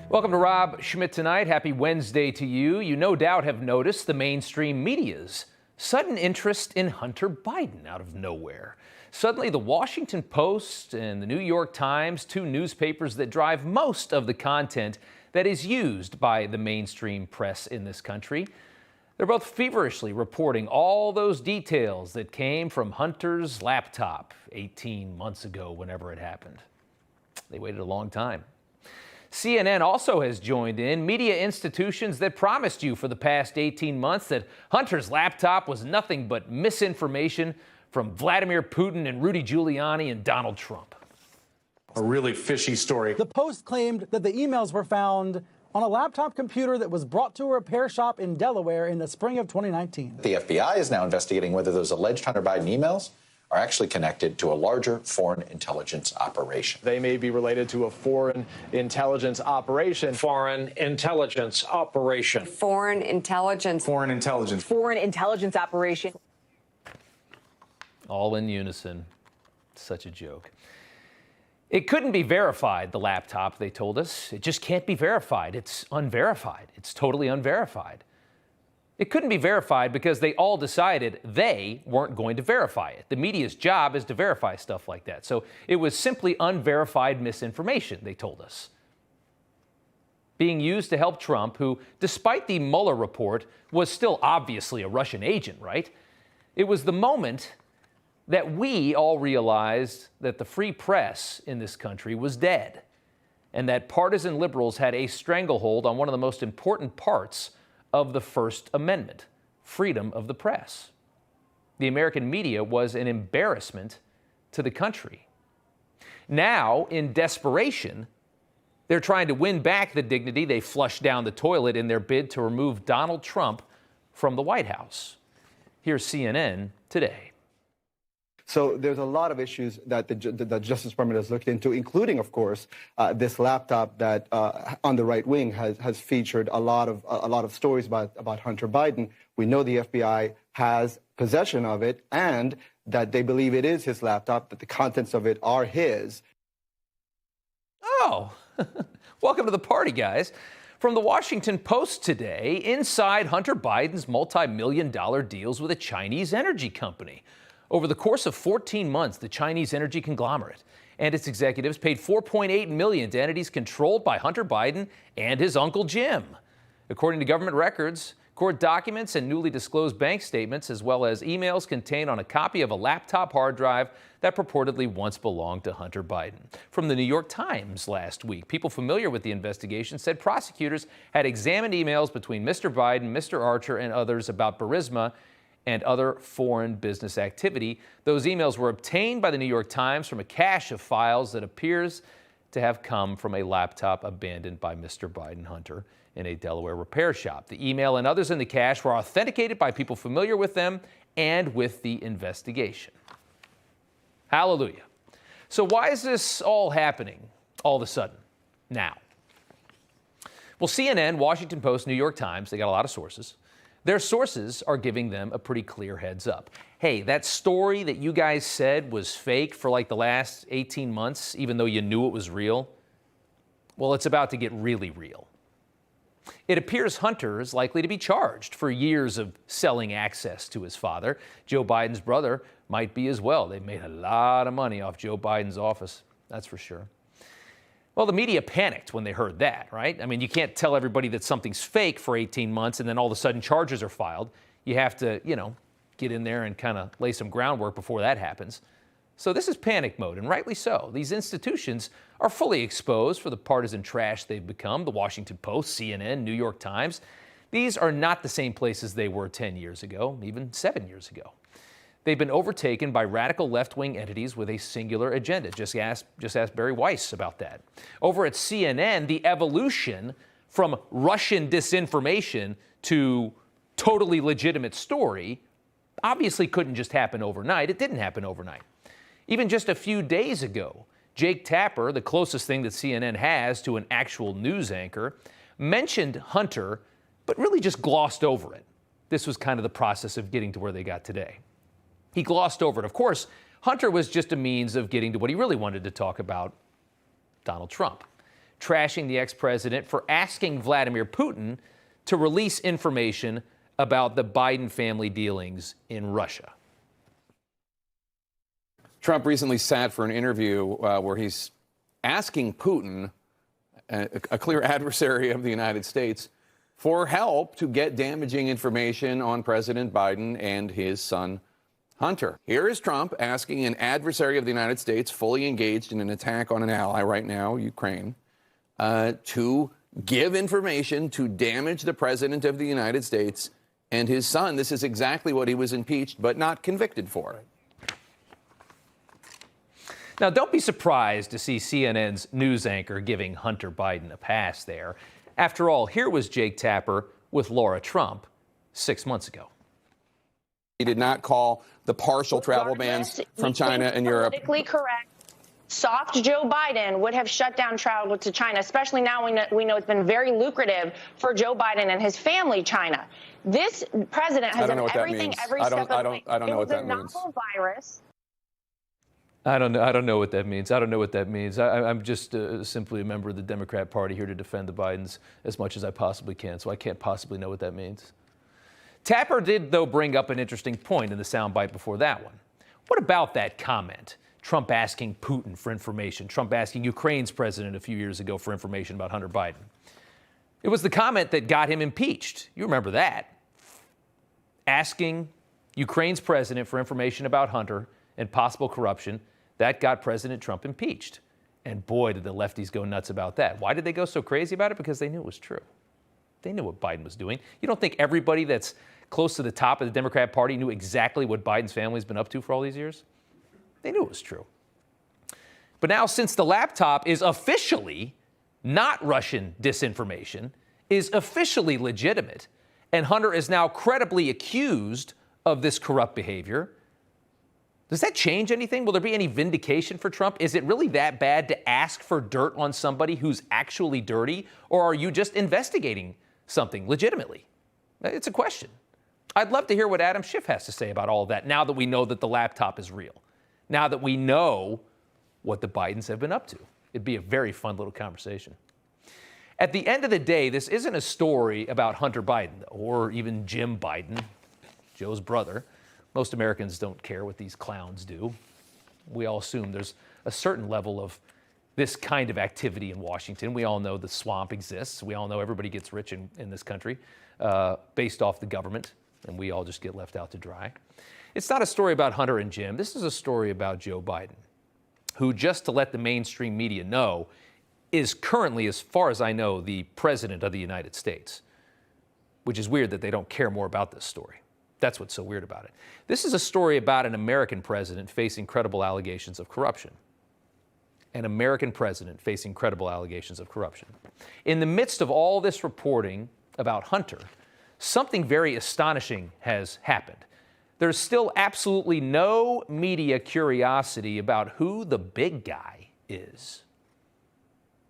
Welcome to Rob Schmitt Tonight. Happy Wednesday to you. You no doubt have noticed the mainstream media's sudden interest in Hunter Biden out of nowhere. Suddenly, the Washington Post and the New York Times, two newspapers that drive most of the content that is used by the mainstream press in this country, they're both feverishly reporting all those details that came from Hunter's laptop 18 months ago, whenever it happened. They waited a long time. CNN also has joined in. Media institutions that promised you for the past 18 months that Hunter's laptop was nothing but misinformation from Vladimir Putin and Rudy Giuliani and Donald Trump. A really fishy story. The Post claimed that the emails were found on a laptop computer that was brought to a repair shop in Delaware in the spring of 2019. The FBI is now investigating whether those alleged Hunter Biden emails are actually connected to a larger foreign intelligence operation. They may be related to a foreign intelligence operation. Foreign intelligence operation. Foreign intelligence. Foreign intelligence. Foreign intelligence operation. All in unison. Such a joke. It couldn't be verified, the laptop, they told us. It just can't be verified. It's unverified. It's totally unverified. It couldn't be verified because they all decided they weren't going to verify it. The media's job is to verify stuff like that. So it was simply unverified misinformation, they told us. Being used to help Trump, who, despite the Mueller report, was still obviously a Russian agent, right? It was the moment that we all realized that the free press in this country was dead, and that partisan liberals had a stranglehold on one of the most important parts of the First Amendment, freedom of the press. The American media was an embarrassment to the country. Now, in desperation, they're trying to win back the dignity they flushed down the toilet in their bid to remove Donald Trump from the White House. Here's CNN today. So there's a lot of issues that the Justice Department has looked into, including, of course, this laptop that on the right wing has featured a lot of stories about Hunter Biden. We know the FBI has possession of it and that they believe it is his laptop, that the contents of it are his. Oh, welcome to the party, guys. From the Washington Post today, inside Hunter Biden's multi-million-dollar deals with a Chinese energy company. Over the course of 14 months, the Chinese energy conglomerate and its executives paid $4.8 million to entities controlled by Hunter Biden and his Uncle Jim. According to government records, court documents and newly disclosed bank statements, as well as emails contained on a copy of a laptop hard drive that purportedly once belonged to Hunter Biden. From the New York Times last week, people familiar with the investigation said prosecutors had examined emails between Mr. Biden, Mr. Archer, and others about Burisma and other foreign business activity. Those emails were obtained by the New York Times from a cache of files that appears to have come from a laptop abandoned by Mr. Biden Hunter in a Delaware repair shop. The email and others in the cache were authenticated by people familiar with them and with the investigation. Hallelujah. So why is this all happening all of a sudden now? Well, CNN, Washington Post, New York Times, they got a lot of sources. Their sources are giving them a pretty clear heads up. Hey, that story that you guys said was fake for like the last 18 months, even though you knew it was real, well, it's about to get really real. It appears Hunter is likely to be charged for years of selling access to his father. Joe Biden's brother might be as well. They've made a lot of money off Joe Biden's office, that's for sure. Well, the media panicked when they heard that, right? I mean, you can't tell everybody that something's fake for 18 months and then all of a sudden charges are filed. You have to, get in there and kind of lay some groundwork before that happens. So this is panic mode, and rightly so. These institutions are fully exposed for the partisan trash they've become. The Washington Post, CNN, New York Times. These are not the same places they were 10 years ago, even 7 years ago. They've been overtaken by radical left-wing entities with a singular agenda. Just ask Barry Weiss about that. Over at CNN, the evolution from Russian disinformation to totally legitimate story obviously couldn't just happen overnight. It didn't happen overnight. Even just a few days ago, Jake Tapper, the closest thing that CNN has to an actual news anchor, mentioned Hunter, but really just glossed over it. This was kind of the process of getting to where they got today. He glossed over it. Of course, Hunter was just a means of getting to what he really wanted to talk about, Donald Trump. trashing the ex-president for asking Vladimir Putin to release information about the Biden family dealings in Russia. Trump recently sat for an interview where he's asking Putin, a clear adversary of the United States, for help to get damaging information on President Biden and his son, Hunter. Here is Trump asking an adversary of the United States, fully engaged in an attack on an ally right now, Ukraine, to give information to damage the President of the United States and his son. This is exactly what he was impeached but not convicted for. Now, don't be surprised to see CNN's news anchor giving Hunter Biden a pass there. After all, here was Jake Tapper with Laura Trump 6 months ago. He did not call the partial travel bans from China and Europe. Politically correct. Soft Joe Biden would have shut down travel to China, especially now we know it's been very lucrative for Joe Biden and his family, China. This president has done everything every step of the way. I don't know what that means. It was a novel virus. I don't know what that means. I don't know what that means. I'm just simply a member of the Democrat Party here to defend the Bidens as much as I possibly can, so I can't possibly know what that means. Tapper did, though, bring up an interesting point in the soundbite before that one. What about that comment? Trump asking Putin for information, Trump asking Ukraine's president a few years ago for information about Hunter Biden. It was the comment that got him impeached. You remember that. Asking Ukraine's president for information about Hunter and possible corruption, that got President Trump impeached. And boy, did the lefties go nuts about that. Why did they go so crazy about it? Because they knew it was true. They knew what Biden was doing. You don't think everybody that's close to the top of the Democrat Party knew exactly what Biden's family's been up to for all these years? They knew it was true. But now, since the laptop is officially not Russian disinformation, is officially legitimate, and Hunter is now credibly accused of this corrupt behavior, does that change anything? Will there be any vindication for Trump? Is it really that bad to ask for dirt on somebody who's actually dirty? Or are you just investigating something legitimately? It's a question. I'd love to hear what Adam Schiff has to say about all of that now that we know that the laptop is real. Now that we know what the Bidens have been up to. It'd be a very fun little conversation. At the end of the day, this isn't a story about Hunter Biden or even Jim Biden, Joe's brother. Most Americans don't care what these clowns do. We all assume there's a certain level of this kind of activity in Washington. We all know the swamp exists. We all know everybody gets rich in this country based off the government, and we all just get left out to dry. It's not a story about Hunter and Jim. This is a story about Joe Biden, who, just to let the mainstream media know, is currently, as far as I know, the president of the United States, which is weird that they don't care more about this story. That's what's so weird about it. This is a story about an American president facing credible allegations of corruption. An American president facing credible allegations of corruption. In the midst of all this reporting about Hunter, something very astonishing has happened. There's still absolutely no media curiosity about who the big guy is.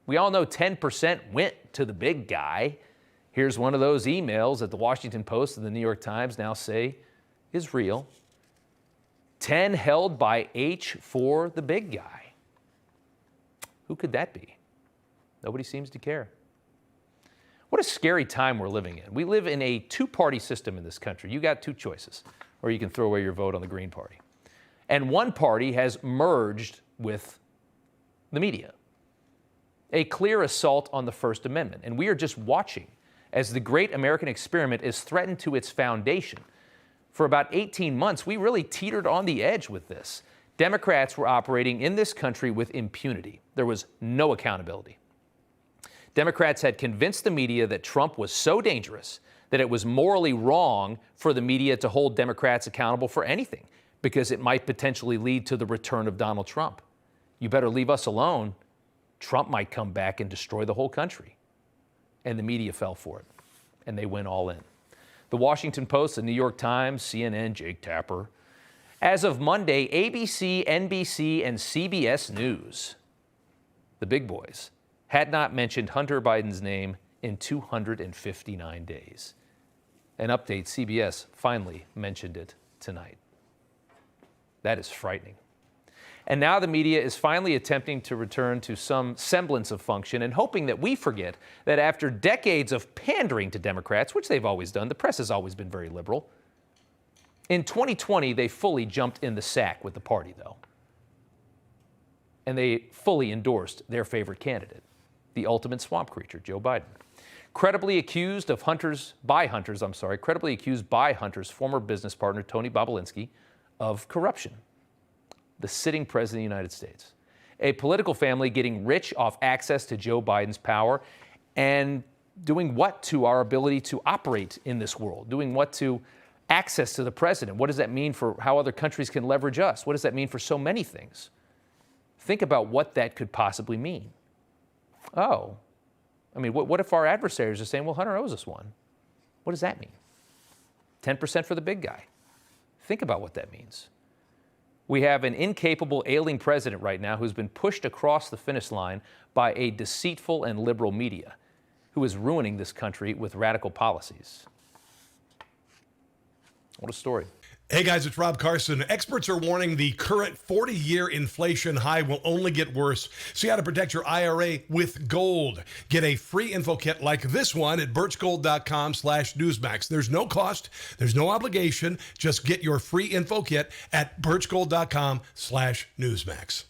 We all know 10% went to the big guy. Here's one of those emails that the Washington Post and the New York Times now say is real. 10 held by H for the big guy. Who could that be? Nobody seems to care. What a scary time we're living in. We live in a two-party system in this country. You got two choices, or you can throw away your vote on the Green Party. And one party has merged with the media. A clear assault on the First Amendment. And we are just watching as the great American experiment is threatened to its foundation. For about 18 months, we really teetered on the edge with this. Democrats were operating in this country with impunity. There was no accountability. Democrats had convinced the media that Trump was so dangerous that it was morally wrong for the media to hold Democrats accountable for anything because it might potentially lead to the return of Donald Trump. You better leave us alone. Trump might come back and destroy the whole country. And the media fell for it, and they went all in. The Washington Post, the New York Times, CNN, Jake Tapper. As of Monday, ABC, NBC, and CBS News, the big boys, had not mentioned Hunter Biden's name in 259 days. An update, CBS finally mentioned it tonight. That is frightening. And now the media is finally attempting to return to some semblance of function and hoping that we forget that after decades of pandering to Democrats, which they've always done, the press has always been very liberal. In 2020, they fully jumped in the sack with the party, though. And they fully endorsed their favorite candidate, the ultimate swamp creature, Joe Biden. Credibly accused by Hunter's former business partner, Tony Bobulinski, of corruption. The sitting president of the United States. A political family getting rich off access to Joe Biden's power and doing what to our ability to operate in this world? Doing what to access to the president? What does that mean for how other countries can leverage us? What does that mean for so many things? Think about what that could possibly mean. Oh, I mean, what if our adversaries are saying, well, Hunter owes us one? What does that mean? 10% for the big guy. Think about what that means. We have an incapable, ailing president right now who's been pushed across the finish line by a deceitful and liberal media who is ruining this country with radical policies. What a story. Hey guys, it's Rob Carson. Experts are warning the current 40-year inflation high will only get worse. See how to protect your IRA with gold. Get a free info kit like this one at birchgold.com/Newsmax. There's no cost. There's no obligation. Just get your free info kit at birchgold.com/Newsmax.